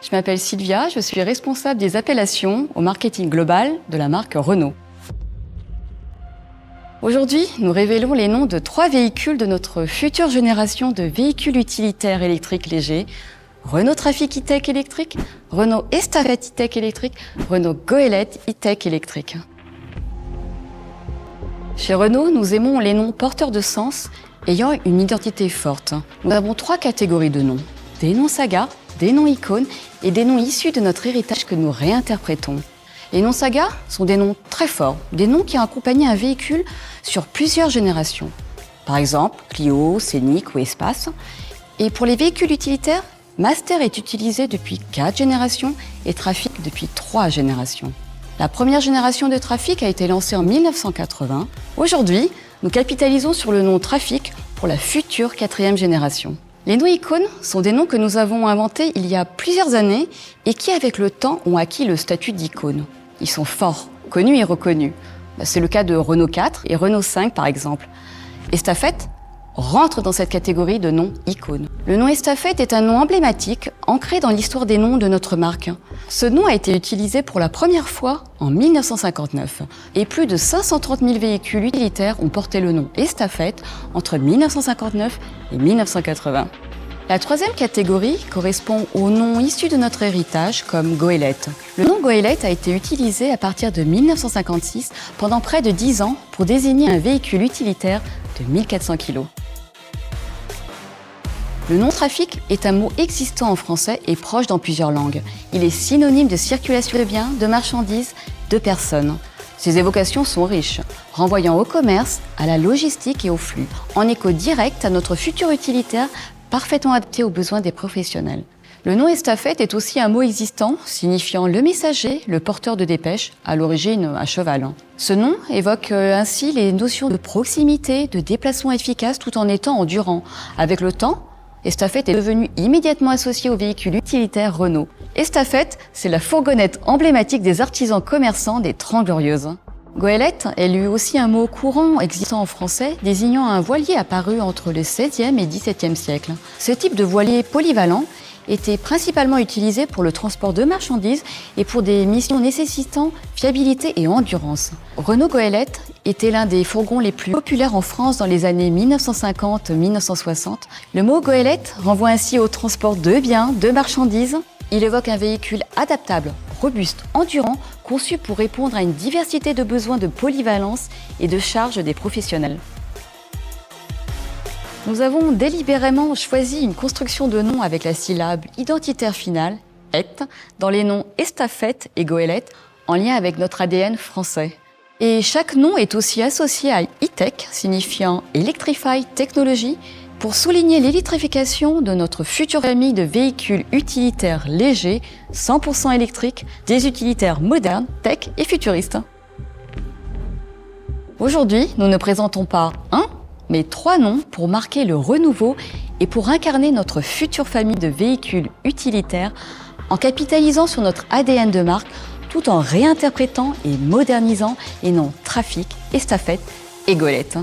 Je m'appelle Sylvia, je suis responsable des appellations au marketing global de la marque Renault. Aujourd'hui, nous révélons les noms de 3 véhicules de notre future génération de véhicules utilitaires électriques légers. Renault Trafic E-Tech électrique, Renault Estafette E-Tech électrique, Renault Goélette E-Tech électrique. Chez Renault, nous aimons les noms porteurs de sens ayant une identité forte. Nous avons 3 catégories de noms. Des noms saga, des noms icônes et des noms issus de notre héritage que nous réinterprétons. Les noms saga sont des noms très forts, des noms qui ont accompagné un véhicule sur plusieurs générations. Par exemple, Clio, Scénic ou Espace. Et pour les véhicules utilitaires, Master est utilisé depuis 4 générations et Trafic depuis 3 générations. La première génération de Trafic a été lancée en 1980. Aujourd'hui, nous capitalisons sur le nom Trafic pour la future 4e génération. Les noms icônes sont des noms que nous avons inventés il y a plusieurs années et qui, avec le temps, ont acquis le statut d'icône. Ils sont forts, connus et reconnus. C'est le cas de Renault 4 et Renault 5 par exemple. Estafette rentre dans cette catégorie de noms icônes. Le nom Estafette est un nom emblématique, ancré dans l'histoire des noms de notre marque. Ce nom a été utilisé pour la première fois en 1959 et plus de 530 000 véhicules utilitaires ont porté le nom Estafette entre 1959 et 1980. La 3e catégorie correspond aux noms issus de notre héritage comme Goélette. Le nom Goélette a été utilisé à partir de 1956 pendant près de 10 ans pour désigner un véhicule utilitaire de 1400 kg. Le nom Trafic est un mot existant en français et proche dans plusieurs langues. Il est synonyme de circulation de biens, de marchandises, de personnes. Ces évocations sont riches, renvoyant au commerce, à la logistique et au flux, en écho direct à notre futur utilitaire parfaitement adapté aux besoins des professionnels. Le nom Estafette est aussi un mot existant, signifiant le messager, le porteur de dépêche, à l'origine à cheval. Ce nom évoque ainsi les notions de proximité, de déplacement efficace tout en étant endurant. Avec le temps, Estafette est devenu immédiatement associé au véhicule utilitaire Renault. Estafette, c'est la fourgonnette emblématique des artisans commerçants des 30 Glorieuses. Goélette est lui aussi un mot courant existant en français, désignant un voilier apparu entre le XVIe et XVIIe siècle. Ce type de voilier polyvalent était principalement utilisé pour le transport de marchandises et pour des missions nécessitant fiabilité et endurance. Renault Goélette était l'un des fourgons les plus populaires en France dans les années 1950-1960. Le mot Goélette renvoie ainsi au transport de biens, de marchandises. Il évoque un véhicule adaptable, robuste, endurant, conçu pour répondre à une diversité de besoins de polyvalence et de charge des professionnels. Nous avons délibérément choisi une construction de noms avec la syllabe identitaire finale, ET, dans les noms Estafette et Goélette, en lien avec notre ADN français. Et chaque nom est aussi associé à E-Tech, signifiant Electrify Technology, pour souligner l'électrification de notre future famille de véhicules utilitaires légers, 100% électriques, des utilitaires modernes, tech et futuristes. Aujourd'hui, nous ne présentons pas un, mais 3 noms pour marquer le renouveau et pour incarner notre future famille de véhicules utilitaires en capitalisant sur notre ADN de marque tout en réinterprétant et modernisant les noms Trafic, Estafette et Goélette.